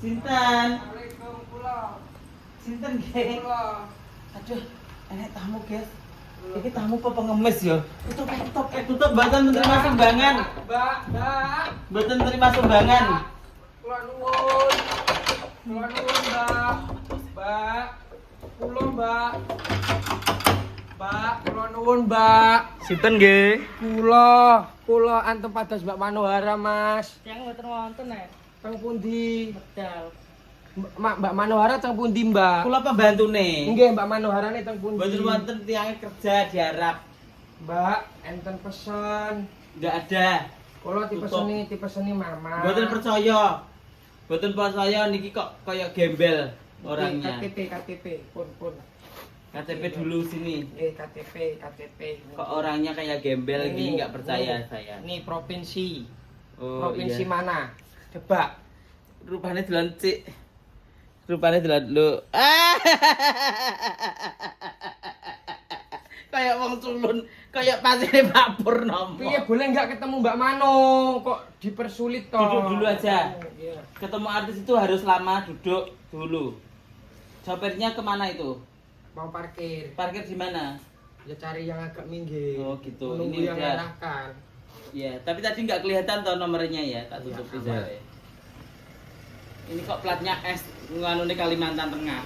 Sinten? Assalamualaikum kula. Sinten nggih? Kula. Aduh, enek tamu, guys. Iki tamu apa pengemis ya? Tutup mboten menerima sumbangan. Mbak. Mboten menerima sumbangan. Kula nuwun. Kula nuwun, Mbak. Mbak. Kula, Mbak. Mbak, kula nuwun, Mbak. Sinten nggih? Kula antem pados Mbak Manohara, Mas. Yang mboten wonten nek. Teng pundi? Medal. Mbak Manohara teng pundi, Mbak? Kula pembantune. Nggih, Mbak Manohara teng pundi? Mboten wonten tiyang kerja diarap. Mbak, enten pesen. Enggak ada. Kula tipeseni Mama. Mboten percaya. Mboten percaya niki kok kaya gembel orangnya. KTP, pun. KTP dulu sini. KTP. Kok orangnya kayak gembel gini nggak percaya Nih. saya. Ini provinsi. Oh, Provinsi iya. mana? Coba. Rupanya delan cik. Rupanya delan lu. Kayak wong culun, kayak pasine Pak Purnomo. Piye boleh nggak ketemu Mbak Mano? Kok dipersulit toh? Duduk dulu aja. Iya. Ketemu artis itu harus lama duduk dulu. Sopirnya kemana itu? Mau parkir. Parkir di mana? Ya cari yang agak minggir. Oh, gitu. Menunggu Ini yang udah. arahkan. Ya, tapi tadi nggak kelihatan toh nomornya ya, tak tutup Ya, aja. aman. Ini kok platnya S nganune Kalimantan Tengah.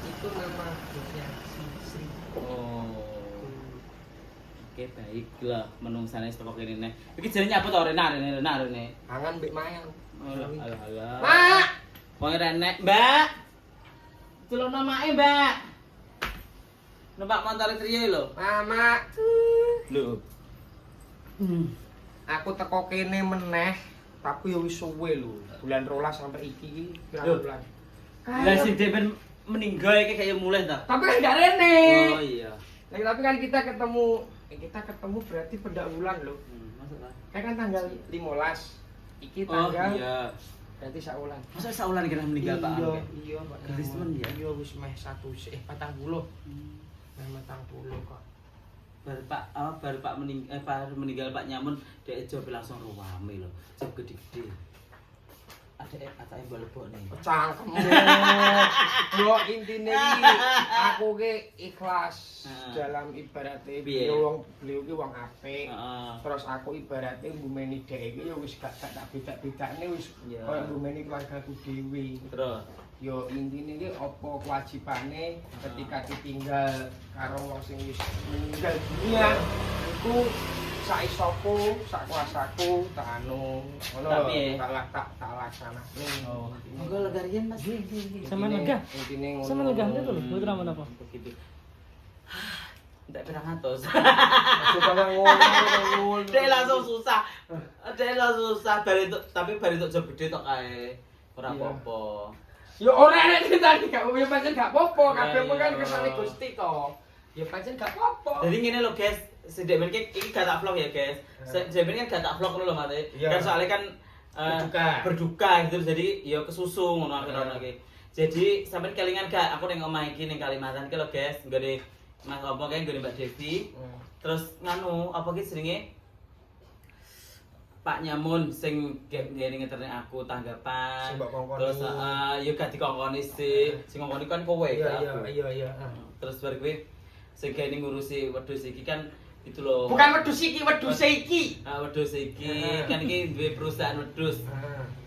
Itu nama bosnya si Sri. Oh. Oke, baiklah. Menungsane teko kene neh. Iki jenenge apa to Rena. Angan mbek Mayan. Alah. Mak! Wong renek, Mbak. Celana mae, Mbak. Numpak motor Trio lho. Mama. Lho. Aku teko kene meneh, tapi ya wis suwe lho. Bulan 12 sampai iki Loh. pirang bulan. Lah si Depen meninggal iki kayak mulai ta. Tapi kan gak rene. Oh iya. Tapi kan kita ketemu berarti pendahuluan loh. Masuk lah. Kan tanggal 15. Iki Oh tanggal iya. berarti saulan. Masa saulan kira meninggal Pak Anu? Iya, Pak. Gelis temen ya? Iya wis meh 40 Meh 40 kok. Baru Pak meninggal Pak Nyamun dia job langsung ruame lho. Job gede-gede. Ada atake mbok nih. Cangkemmu. Yo intine iki aku ki ikhlas dalam ibaratnya Piye? beliau ki wong apik. Heeh. Terus aku ibaratnya mbumeni dhek iki ya wis gak tak beda-bedane wis Iya. koyo mbumeni keluargaku dhewe. Terus Yo intine iki apa kewajibane ketika ditinggal karo wong sing wis meninggal dunia iku sak isoku, sak kuasaku tak anu ngono Tapi, tak laksanake. oh, monggo legarian Mas. Sama lega. Intine ngono. Sama lega itu lho, mboten apa-apa. Begitu. Enggak pirang atus. Supaya ngono. Dek langsung susah. Tapi bari untuk job gede tok kae. Ora Iya. apa-apa. Ya ora nek ditani gak ya pancen gak apa-apa, kabeh Iya. kan kersane Gusti to. Ya pancen gak apa-apa. Jadi ngene lho guys, sedek men iki gak tak vlog ya guys. Sedek men kan gak tak vlog lho mate. Iya. Kan soalnya kan berduka gitu jadi ya kesusu ngono akhirnya iki. Jadi sampean kelingan gak aku ning omah iki ning Kalimantan iki lho guys, nggone Mas apa kae nggone Mbak Devi. Terus nganu apa ki jenenge? Pak Nyamun sing ngene ngeterne aku tanggapan. Sing mbok kongkoni. Terus ya gak dikongkoni sih. Sing ngongkoni kan kowe gak aku. Iya. Terus bar kuwi sing kene ngurusi wedhus iki kan itu loh. Bukan wedhus iki, wedhus iki. Wedhus iki kan iki duwe perusahaan wedhus.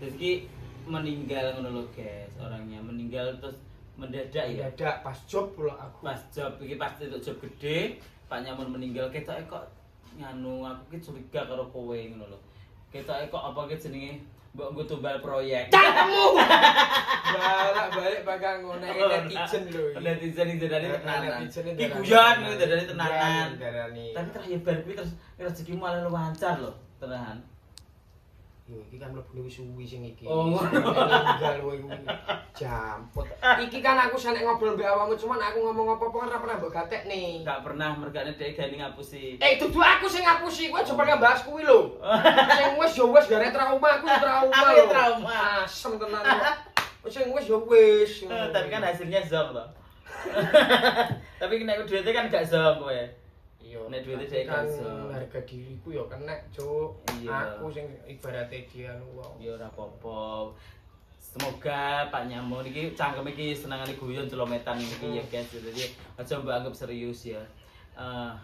Terus iki meninggal ngono lho guys, orangnya meninggal terus mendadak ya. Dadak pas job pula aku. Pas job iki pas itu job gede, Pak Nyamun meninggal ketoke kok nganu aku ki curiga karo kowe ngono lho. Ketoke kok apa ki jenenge mbok nggo tumbal proyek. Cangkemmu. Balik bakal ngono netizen lho. Netizen iki darani tenanan. Netizen Iki guyon iki darani Iya, tenanan. darani. Tapi terakhir bar kuwi terus rezekimu malah lancar lho, tenan. Yo iki kan mlebu wis suwi sing iki. Oh, ngono. Tinggal kowe kuwi. Jamput. Iki kan aku senek ngobrol mbek awakmu cuman aku ngomong apa-apa kan ora pernah mbok gatekne. Gak pernah mergane dhek gani ngapusi. Dudu aku sing ngapusi, kowe aja pernah bahas kuwi lho. Sing wis ya wis gare trauma, aku ya trauma Aku lho. ya trauma. Asem tenan kok. Sing wis ya wis. Tapi kan hasilnya zong loh. Tapi nek duitnya kan gak zong kowe. Iya, Nek duitnya tapi dhek kan iso. harga diriku ya kena, Cuk. Iya. Aku sing ibaratnya dia wong. Ya ora apa-apa. Semoga Pak Nyamun iki cangkem iki senengane guyon celometan iki ya guys. Jadi aja mbok anggap serius ya.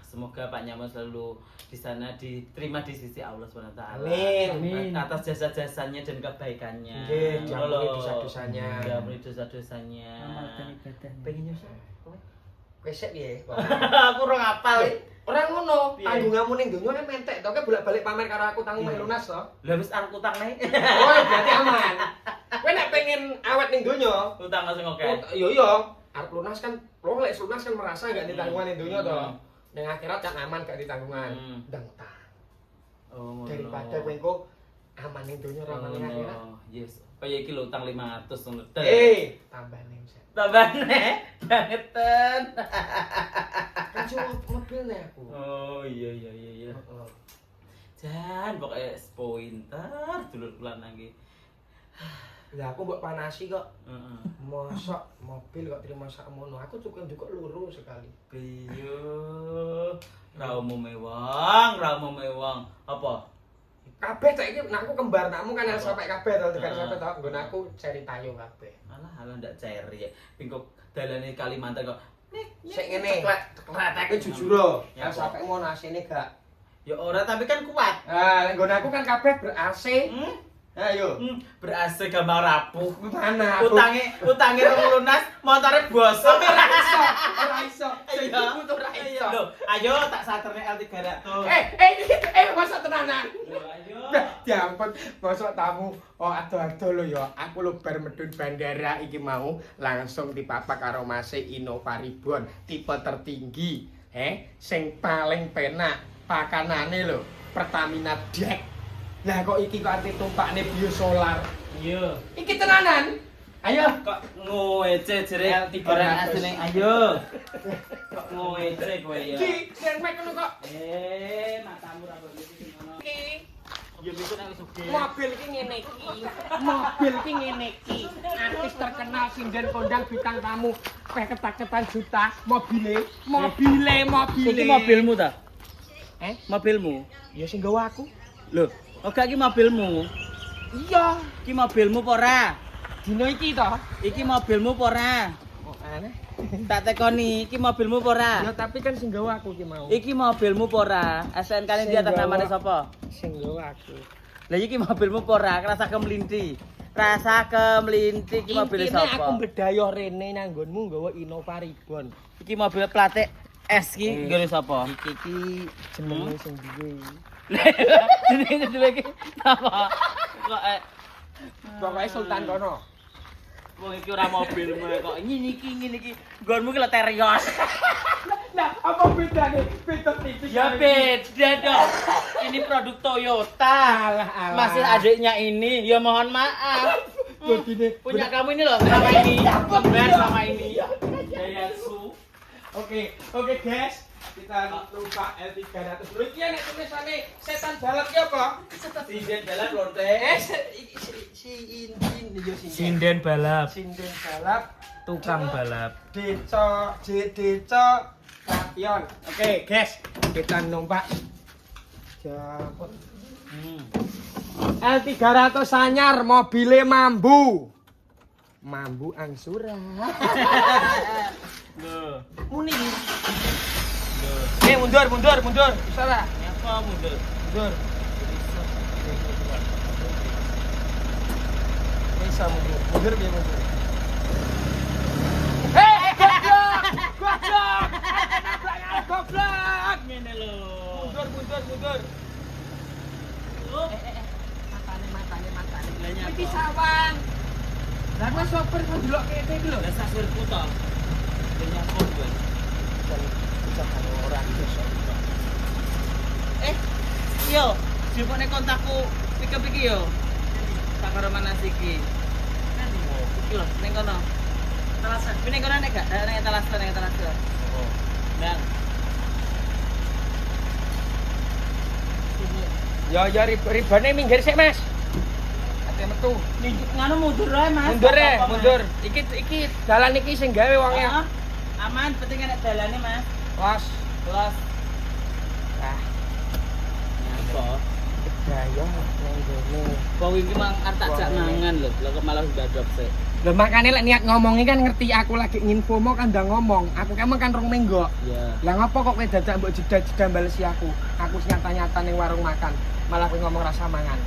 Semoga Pak Nyamun selalu di sana diterima di sisi Allah Subhanahu wa taala. Amin. Atas jasa-jasanya dan kebaikannya. Nggih, diampuni dosa-dosanya. Diampuni dosa-dosanya. Amalkan ibadah. Pengen nyusul. Wesek piye? Aku ora ngapal. Ora ngono, Piye? tanggunganmu ning donya mentek to, bolak-balik pamer karo aku tanggung meh lunas to. Lah wis arep utang nih. Oh, berarti aman. Kowe nek pengen awet ning donya, Utang sing oke. yo yo, arep lunas kan, lo lek lunas kan merasa gak ditanggungan ning donya to. Ning akhirat kan aman gak ditanggungan. Ndang ta. Oh, Daripada kowe engko aman ning donya ora aman ning akhirat. Yes. Kaya iki lho utang 500 ngono. Tambah ning set. Tambane bangetan. Kan cuma mobil nih aku. Oh iya. Heeh. Jan pokoke pointer dulur kula nangge. Lah aku mbok panasi kok. Heeh. Mosok mobil kok terima sakmono. Aku cukup juga luru sekali. Piyo. Ra umumé wong. Apa? Kabeh tak iki nek aku kembar takmu kan harus Apa? sampai kabeh to, tekan Ah. sampai to. Nggon aku cari tayo kabeh. Alah ndak ceri ya. Pingko dalane Kalimantan kok. Sik ngene. Ceklek Aku jujur lho, Ya, harus sampai ngono asine gak. Ya ora tapi kan kuat. Ah, nggon aku kan kabeh ber-AC. Ayo. Berasa gampang rapuh. Mana aku? Utange rong lunas, motore bosok. Ora iso. Sing Ayo. iku tuh ora iso. Loh, ayo tak saterne L300. Masa tenanan. Loh, ayo. Diampun, masa tamu ado-ado lho ya. Aku lho bar medun bandara iki mau langsung dipapak karo Mas Innova Ribbon tipe tertinggi. Sing paling penak pakanane lho, Pertamina Deck. Lah kok iki kok ati tumpakne biosolar. Iya. Iki tenanan. Ayo. Kok ngowece jere L300. orang asline ayo. Kok ngowece kowe ya. Ki, nek ngono kok. Matamu ra kok iki ngono. Iki Ya bisa nek wis oke. mobil ki ngene iki. Mobil ki ngene iki. Artis terkenal sinden kondang bintang tamu. Peh ketak-ketan juta mobile. Iki mobilmu ta? Mobilmu? Ya sing gawa aku. Loh, oke iki mobilmu. Iya. Iki mobilmu apa ora? Dino iki to. Iki mobilmu apa ora? Oh, aneh. Tak tekoni, iki mobilmu apa ora? Ya tapi kan sing gawa aku ki mau. Iki mobilmu apa ora? SNK ini di atas namanya sapa? Sing gawa aku. Lah iki mobilmu apa ora? Rasa kemelinti. Rasa kemelinti iki mobil Intine sapa? aku bedayo rene nanggonmu nggawa Innova Ribbon. Iki mobil plate S ki nggone sapa? Iki jenenge sing duwe. Jenenge iki apa? Kok Pokoke Sultan kono. wong iki ora mobilmu kok ngene iki. Nggonmu ki Terios. Nah, apa bedane? Beda tipis. Ya beda dong. Ini produk Toyota. Alah, alah. Masih adiknya ini. Ya mohon maaf. Begini. Punya kamu ini loh selama ini. Bener selama ini. Daihatsu. Oke guys. Kita lupa L300. Lho iki nek tulisane setan balap ki apa? Sinden balap lonte. Si Indin yo Sinden balap, Sinden balap, tukang balap. Deco, Deco, Lampion. Oke, guys, kita numpak. Japot. L300 anyar, mobilnya mambu. Mambu angsura. Loh. Muni. Mundur. Bisa lah. Nyapa mundur. Mundur. Bisa mundur. Mundur biar mundur. Goblok. Ngene lho. Mundur. Matane. Lah nyapa? Iki sawang. Lah kowe sopir kok delok kene iki lho. Lah sasirku to. Lah nyapa kowe? Bisa karo orang iso. Yo, jipone kontakku pick-up iki yo. Tak karo mana iki? Iki lho, ning kono. Talasan. Ning kono nek gak ning talasan. Oh. Nang. Ya ribane minggir sik, Mas. Ate metu. Nganu mundur ae, Mas. Mundur. Iki dalan iki sing gawe wonge. Heeh. Aman, penting nek dalane, Mas. Los. Kelas. Nah, Nyapa? gaya nang ngene. Wong iki mang arep tak jak mangan lho, kok malah ndadok sik. Lho makane lek niat ngomongnya kan ngerti aku lagi nginfo mau kan ndang ngomong. Aku kan rong minggu. Iya. Lah ngopo kok kowe dadak mbok jeda-jeda balesi aku? Aku wis nyata-nyata ning warung makan, malah kowe ngomong rasa mangan.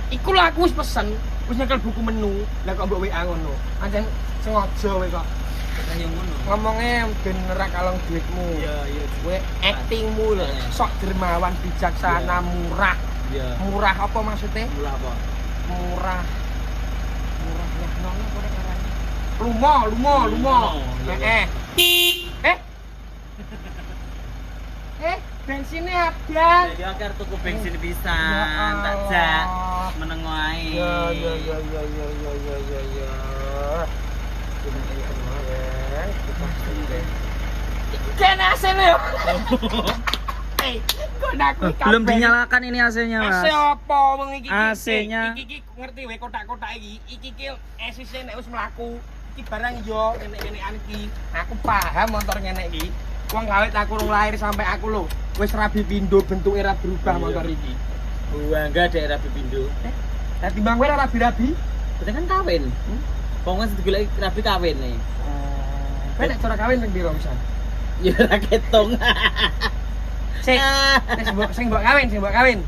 Iku lho aku wis pesen, wis nyekel buku menu. Lah kok mbok WA ngono. Pancen sengaja kowe kok. Kayak ngono. Ngomongnya ben ora kalong duitmu. Iya, iya. Kowe actingmu lho, sok dermawan, bijaksana, murah. Iya. Murah apa maksudnya? Murah apa? Murah. Murah ya nono apa caranya? Lumo. Bensinnya habis. Jadi aku arep tuku bensin pisan, tak jak menengo ae. Ya. Kena asene. Belum dinyalakan ini AC-nya, Mas. AC apa wong iki? AC-nya. Iki ngerti wae kotak-kotak iki. Iki esise nek wis mlaku, iki barang yo enek-enekan iki. Aku paham motor ngene iki. Wong kawit aku rung lahir sampai aku lho wis rabi pindho bentuke ra berubah motor iki. Bangga daerah Bipindo. Lah timbang kowe ra rabi-rabi, Betul kan kawin. Wong kan digoleki rabi kawin nih. kowe nek cara kawin ping piro pisan? Ya ra ketung. Sing mbok kawin.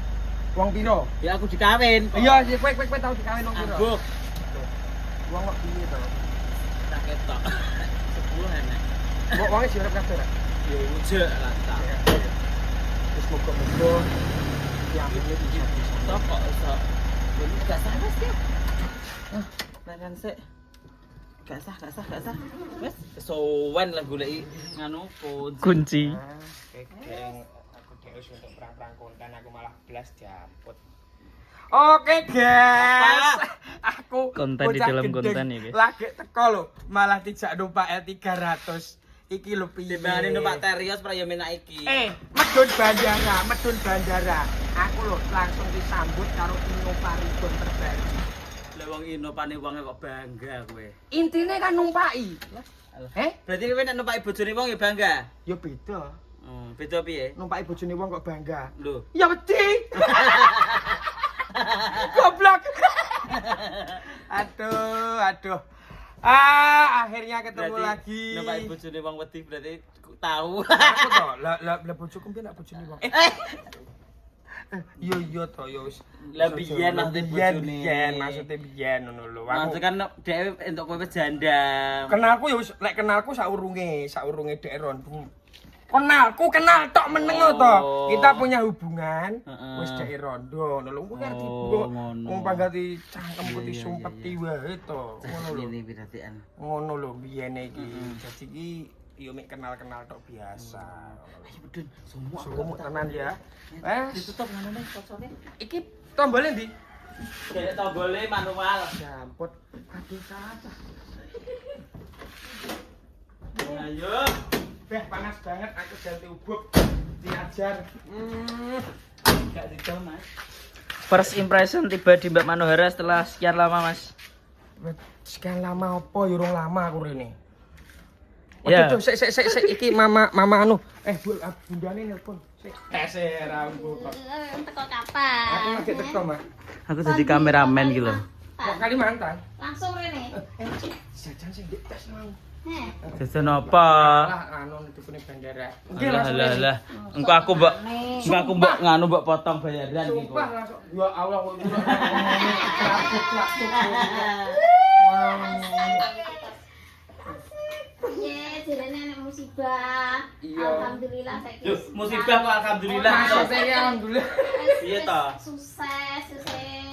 Wong piro? Ya aku dikawin. Iya, kowe tau dikawin wong piro? Angguk. Wong kok piye to? Tak ketok. 10 enek. Wonge diurep kabeh ra? Ya ujek lah tak. Wis muga-muga yang ini bisa. Sok kok iso. Ini gak sah Mas ya. Laran sik. Gak sah. Wes kesowan lah goleki nganu Kunci. Geng aku deus untuk perang-perang konten aku malah blas diapot. Oke guys, aku Konten di bocah dalam gendeng, konten iki. Lagi teko lho, malah tidak numpak L300. Iki lho piye? Dibanding numpak Terios prayomenak iki. Medun bandara. Aku lho langsung disambut karo Innova terbaru. Lah wong Innopane wonge kok bangga kowe. Intine kan numpaki. Berarti kowe nek numpaki bojone wong ya bangga. Ya beda. Beda piye? Numpaki bojone wong kok bangga. Lho. Ya wedi. Goblok. Aduh. Akhirnya ketemu lagi. Numpak bojone wong wedi berarti tahu. Aku to, lah bojoku piye nek bojone wong. Iya to ya wis. Lah biyen maksudnya biyen ngono lho. Maksud kan dhewe entuk kowe janda. Kenalku ya wis lek kenalku saurunge dhek ron. Kenal tok meneng to. Kita punya hubungan wis dhek rondo ngono lho. Kuwi arti wong panggati cangkemku disumpeti wae to. Ngono lho. Ini berarti an. Ngono lho biyene iki. Dadi iki yo mek kenal-kenal tok biasa. Ayo bedun, Sumuk tenan ya. Ditutup ngono nih kocone. Iki tombolnya ndi? Dek tombole manual. Jamput. Aduh salah. Ayo. Panas banget aku ganti ubuk. Diajar. Gak dicom, Mas. First impression tiba di Mbak Manohara setelah sekian lama, Mas. Sekian lama apa ya urung lama aku rene. Ya. Waduh, sik iki mama anu. Bu, bundane nelpon. Sik. Rambu kok. Teko kapan? Aku lagi teko, Mak. Aku jadi kameramen gitu loh. Kok Kalimantan? Langsung rene. Jajan sing di tes mau. Jajan apa? Lah anu nutupne bandara. Alah. Engko aku mbok nganu mbok potong bayaran iki. Sumpah langsung. Ya Allah kok ngono. Klapuk. Ye, jarene nek musibah. Iya. Alhamdulillah saiki. Yo, musibah kok alhamdulillah. Maksudnya alhamdulillah. Piye to? Sukses.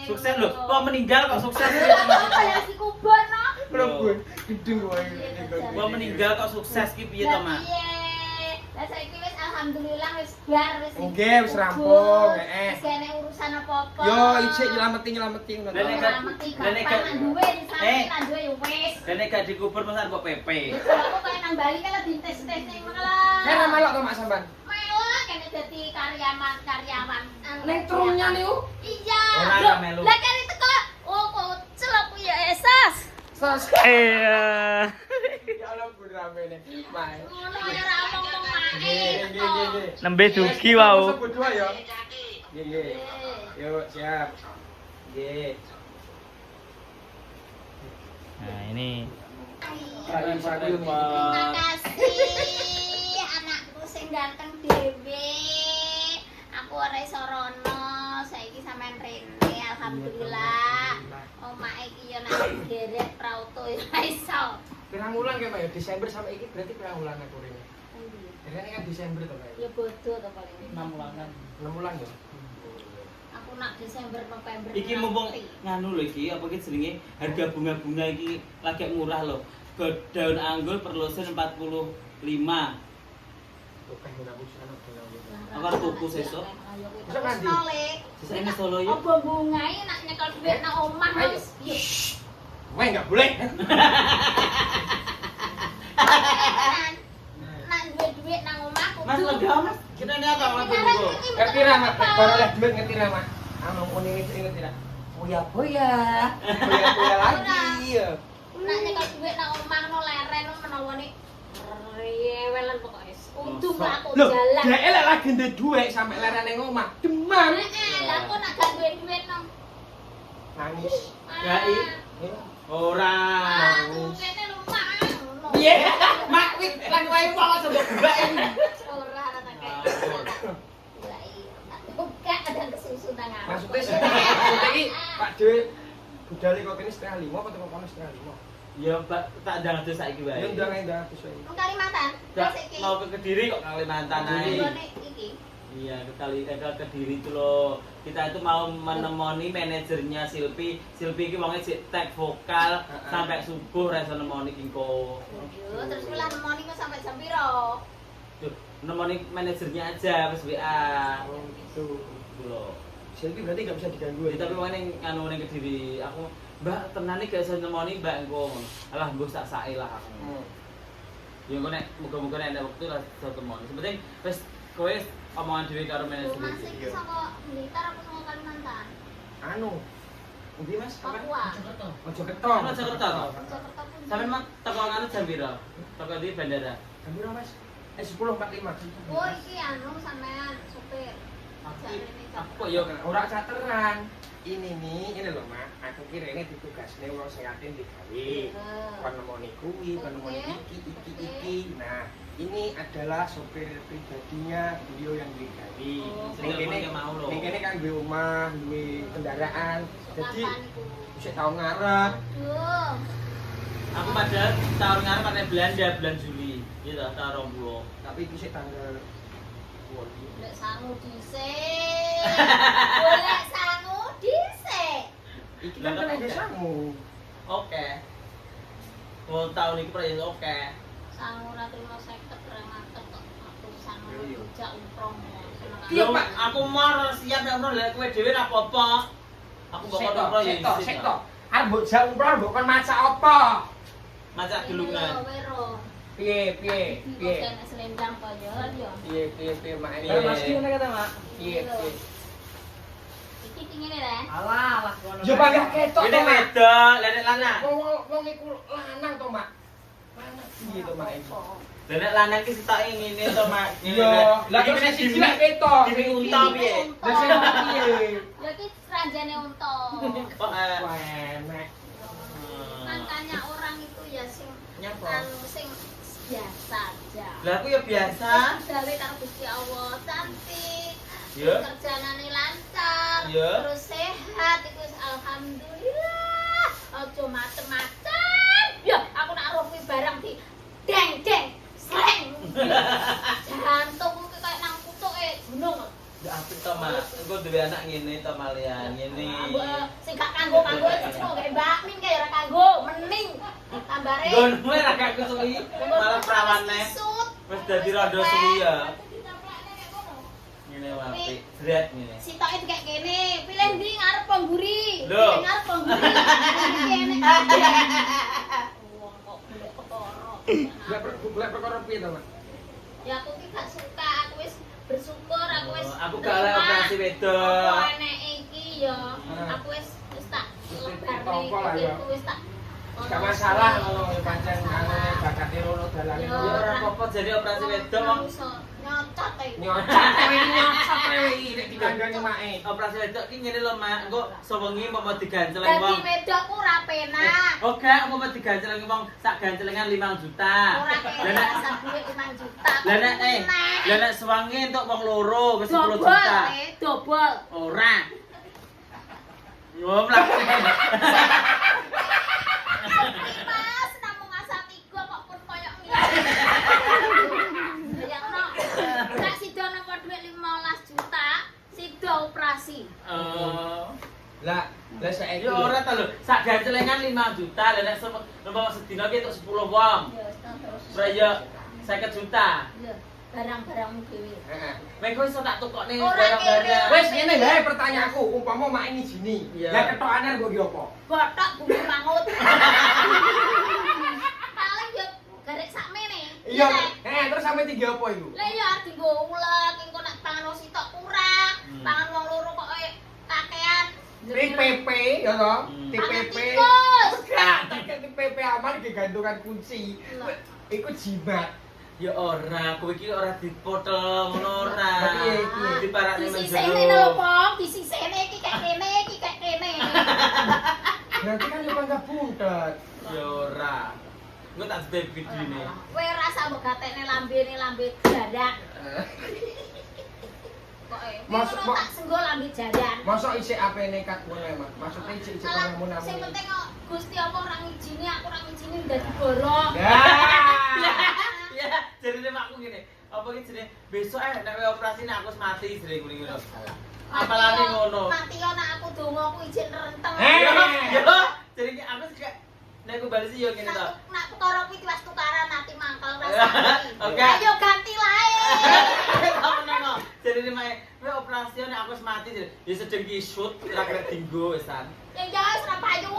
Sukses lho. Kok meninggal kok sukses? Kayak si kubur no. Prabun, gedung wae. Kok meninggal kok sukses ki piye to, Mas? Lah saiki wis alhamdulillah wis bar wis. Nggih, wis rampung, Wis kene urusan apa-apa. Yo, ijik nylameti ngono. Lah nek Nek duwe di sana duwe yo wis. Dan nek gak dikubur masa kok PP. Aku kayak nang Bali kan dites-tes ning malah. Ra melok to Mak sampean. Melok kene dadi karyawan. Ning trumnya niku. Iya. Ora melu. Lah kan itu kok kocel aku ya esas. Sos. Iya. Ya Allah bu ramene. Mak. Ngono ya ora omong-omong mae. Nembe dugi wau. Sebut dua ya. Nggih. Yuk, siap. Nggih. Nah, ini Terima kasih anakku sing ganteng dhewe. Aku ora iso rono, saiki sampean rene alhamdulillah. Omahe iki yo nek geret prauto yo ora iso. Pirang wulan kayak Pak ya? Desember sampai iki berarti pirang wulan aku rene. Ini kan Desember to, Pak. Ya bodoh to paling. 6 bulanan. 6 bulan ya. Aku nak Desember November. Iki mumpung nganu lho iki apa iki jenenge harga bunga-bunga iki lagi murah lho. Daun anggur per losen 45. Oke, ora usah ana dalan. Aku arep tuku sesuk. Besok nanti? Sesuk ini Solo yuk. Apa bungae nak nyekel duit nang omah Ayo. wis. Yo. Wah, enggak boleh. Nak duit nang omahku. Mas lega Mas. Kita ini apa Mas Bungo? Ngerti ra, Mak? Baru oleh duit ngerti ra, Mak? Anu kuning itu ngerti ra? Boya-boya. Boya-boya lagi ya. Nak nyekel duit nang omah no leren no menawa ni rewelan pokoke. Untung aku Loh, jalan. dhek lek lagi ndek duit sampe leren ning omah. Demam. Lah aku nak gak duit nang. Nangis. Ya, ora. Nangis. Kene lumah. Piye? Mak, wis lan wae wong aja mbok gebak iki. Ora ana tak kayak. Lah iya. Buka ada kesusu nang aku. Maksudnya iki Pak Dewi budale kok kene setengah 5 apa teko kono setengah 5? Ya Pak, tak ndang ades saiki wae. Ya ndang atus wae. Nang Kalimantan. Dak, Terus iki. mau ke Kediri kok Kalimantan ae. Nggone iki. Iya, ke Kediri itu loh. Kita itu mau menemani manajernya Silpi. Silpi iki wonge sik tag vokal sampai subuh ra iso nemoni kingko. Yo, terus kuwi lah nemoni kok sampai jam piro? Tuh, nemoni manajernya aja wis WA. Oh, gitu. Gitu loh. Silvi berarti enggak bisa diganggu Jadi ya. tapi wong ning anu ning Kediri, aku Mbak tenane gak iso nemoni Mbak engko. Alah mbok sak sae lah aku. Ya engko nek muga-muga nek ada waktu lah iso temoni. Sepenting wis kowe omongan dhewe karo manajer. Mas iki saka Blitar apa saka Kalimantan? Anu. Endi Mas? Papua. Mojokerto. Ono Jakarta to. Jakarta pun. Sampeyan mah teko anu jam piro? Teko di bandara. Jam piro Mas? 10.45. Oh, iki anu sampean supir. Aku kok yo Ora cateran. Ini loh Mak, aku kira ini ditugasne wong sing atin digawe. Kon nemoni kuwi, kon nemoni iki. Nah, ini adalah sopir pribadinya beliau yang digawe. Ning kene kan duwe omah, duwe kendaraan. Jadi bisa tahun ngarep. Duh. aku padahal tahun ngarep pada bulan Juli. Gitu tahun 20. Tapi bisa tanggal Boleh sangu dhisik. Boleh sangu dhisik. iki kan kena desamu. Oke. Oh tahun ini perayaan oke. Sangu ra terima 50 200 kok. Aku sangu rujak umroh. Iya, Pak. Aku mar siap nek umroh lek kowe dhewe ra apa-apa. Aku bakal umroh ya. Sekto. Arep mbok jak umroh mbok kon masak apa? Macak gelungan. Piye? Kan selendang payon yo. Piye Mak. Piye? Mas ki ngene kata Mak. Piye? Iki ngene le. Alah. Yo panggah ketok Ini to Mak. beda, lenek lanang. Wong iku lanang to Mak. Lanang piye to Mak iki? Lenek lanang ki sitoke ngene to, Mak. Iya, lah kok sing cilik ketok. Dimi unta piye? Lah sing piye? Lah iki ranjane unta. Kok Wah, enak. Makanya orang itu ya sing Nyapa? anu sing biasa aja. Lah aku ya biasa. Gawe karo Gusti Allah cantik. Ya. Kerjaanane lancar. Ya. Terus sehat itu alhamdulillah. Aja macem-macem. Ya, aku nak roh kuwi barang di deng sleng. Jantung kuwi kayak nang kutuke gunung. Ya apik to, Mak. Engko duwe anak ngene to malian, ngene. Sing gak kanggo kayak bakmin kayak ora kanggo, mending tambare. Gon kowe ra gak kusuwi, malah prawane. Wis dadi rada suwi ya. Ngene apik, berat ngene. Sitoke kayak kene, pilih ndi ngarep pengguri. Lho. Pilih ngarep pengguri. Kene. Wong kok golek perkara. Golek perkara piye to Mak? Ya aku ki gak suka, aku wis bersyukur aku wis. Aku gak oleh operasi wedok. Apa enek iki ya, aku wis tak Apa lah ya. Aku wis tak. Gak masalah kalau pancen anu bakate rono dalane. Ya ora apa-apa jadi operasi wedok. Nyocot e. Nyocot kowe nek dikandani mae. Operasi wedok ki ngene lho, Mak. Engko sewengi mau digancelang Dadi wong. wedok ku ora penak. Oke, aku mau digancelang wong sak gancelengan 5 juta. Ora Lah kene nek asal duit 5 juta. lah nek lah nek sewangi entuk wong loro wis 10 Dobol, juta. dobol. Ora. Yo mlaku. Mas, namung asal 3 kok pun koyo ngene. Bayangno. Sak sida napa duit 15 juta, sida operasi. Lah saiki Yo ora ta lho, sak gancelengan 5 juta, lah nek napa sedina ki entuk 10 wong. Ya wis terus. Beraya 50 juta. Lho, barang-barangmu dhewe. heeh. Mengko iso tak tukokne Ora barang-barang. Wis ngene wae pertanyaanku, umpama mak ngijini. Iya. Lah ketokane nggo ki apa? Botok bumi mangut. Paling yo garek sakmene. Iya, terus sampe tiga apa iku? Lah ya arep dienggo ulek, engko nek pangan wong sitok kurang, pangan wong loro kok kakean. TPP ya toh? TPP. Enggak, TPP aman digantungan kunci. Iku jimat. Ya ora, kowe iki ora dipotong ngono ora. Piye, piye? Diparane Disisihne menjero. lho, Pong, disisihne iki kayak kene, iki kayak kene. Berarti kan lupa enggak buntet. Ya ora. Engko tak sedhe videone. Kowe rasa mbok gatekne lambe jaran. Masuk, Masuk tak senggo lambe jaran. Masa isih ape nekat ngono Mas? Maksudnya isih Alah, kamu namun. sing penting kok Gusti Allah ora ngijini, aku ora ngijini dadi borok. Ya, jarine makku ngene. Apa iki jenenge? Besok nek kowe operasi nek aku wis mati jare ngono. Apalane ngono. Mati yo nek aku donga aku izin renteng. Yo, jadi aku sih kayak nek aku bales yo ngene to. Nak perkara kuwi tiwas tukaran nanti mangkel rasane. Oke. Ayo ganti lae. Apa jadi ini mae, kowe operasi nek aku wis mati ya sedeng ki shoot ora kena dinggo wisan. Ya wis ora payu.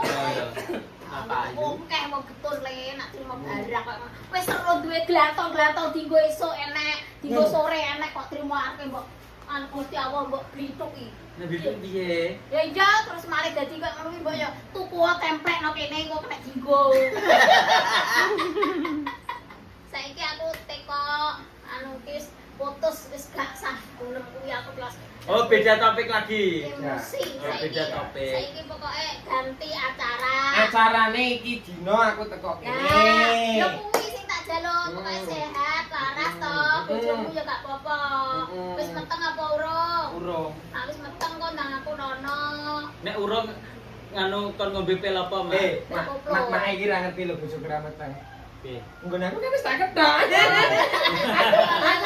Apa ayu? Oke mau betul le nak terima barang kok. Wis seru duwe glantong-glantong dinggo esuk enek, dinggo sore enek kok trimo arep mbok anu Gusti Allah mbok blituki. Nek bidu piye? Ya iya terus mari dadi kok ngono mbok yo tuku templekno kene engko kena dinggo. Saiki aku teko anu wis putus wis gak sah kulem kuwi aku plus. Oh, beda topik lagi. Emosi Ya, beda topik. Saiki pokoke ganti acara. Acarane iki dina aku teko Nah, kene. ya kuwi sing tak jaluk pokoke sehat, waras to, bojomu ya gak apa-apa. Wis meteng apa urung? Urung. Nah, wis meteng kok nang aku rono. Nek urung nganu kon ngombe pil apa, Mas? Mak iki ra ngerti lho bojo kerametan. Piye? Nggon aku kan wis tak ketok.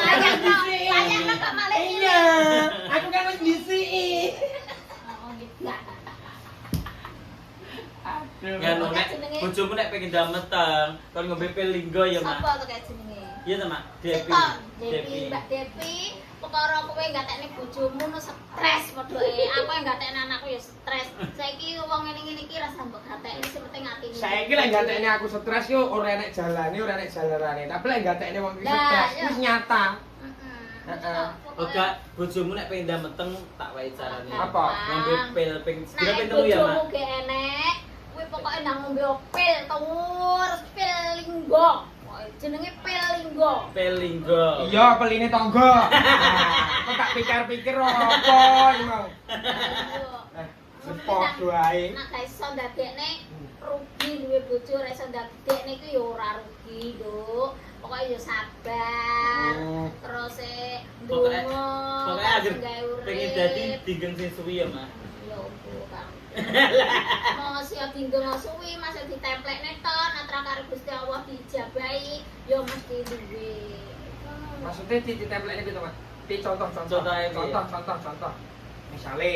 Layakno kok malih Iya, aku kan wis disiki. Oh, gitu. Gak. Nganu nek bojomu nek pengen dameteng, kon ngombe pil linggo ya, Mak. Sapa to kayak jenenge? Iya to, Mak? Depi. Seton, Depi, Mbak Depi. Perkara kowe gatekne bojomu no stres podoke. Aku yang gatekne anakku ya stres. Saiki wong ngene-ngene iki rasa mbok gatekne sing penting atine. Saiki lek gatekne aku stres yo ora enek jalane, ora enek jalarane. Tapi lek gatekne wong iki Lah, stres iya. wis nyata. Heeh. Oke, bojomu nek pengen dameteng tak wae carane. Apa? Ngombe pil ping Nah, pira ping telu ya, Mak? bojomu ge enek. Kuwi pokoke ndang ngombe pil terus pil linggo. Jenenge pil linggo. Pil linggo. Iya, peline tangga. Kok tak pikir-pikir apa iki mau. Sepodo ae. Nek gak iso ndadekne rugi duwe bojo, ora iso ndadekne iku ya ora rugi, Nduk. Pokoke ya sabar. Terus Pokoknya ndonga. agar pengen dadi dinggeng sing suwi ya, Mak. Ya opo, Kang. Mau sih dinggeng suwi, masih ditemplekne ton, antara karo Gusti Allah dijabahi, ya mesti duwe. Maksudnya di template ini gitu, Mas? Di contoh-contoh. Contohnya piye? Contoh. Misale.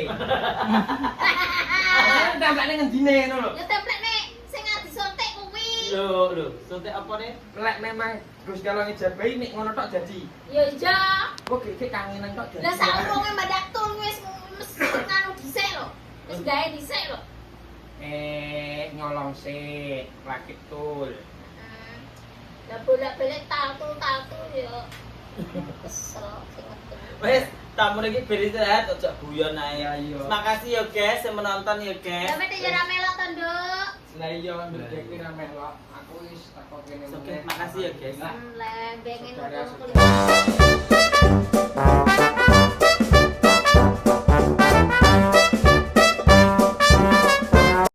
Maksudnya template ini ngendine ngono lho. Ya templekne sing disontek kuwi. Lho, suntik apa nih? Lek memang Gusti Allah ngejabahi nek ngono tok jadi. Ya iya. Kok gek kangenan tok jadi. Lah saurunge Mbak Tul wis nganu dhisik lho. Wis gawe dhisik lho. Nyolong sik, rakit tul. Lah bolak-balik tatu ya. Kesel sing ngerti. Wes, tamu lagi beristirahat, ojo guyon ae. Iya. Makasih ya guys yang menonton ya guys. Lah mete ya melok to, Nduk. Lah iya ndek iki ra melok. Aku wis takok kene. Oke, makasih ya guys. Lah pengen Saudara, ngomong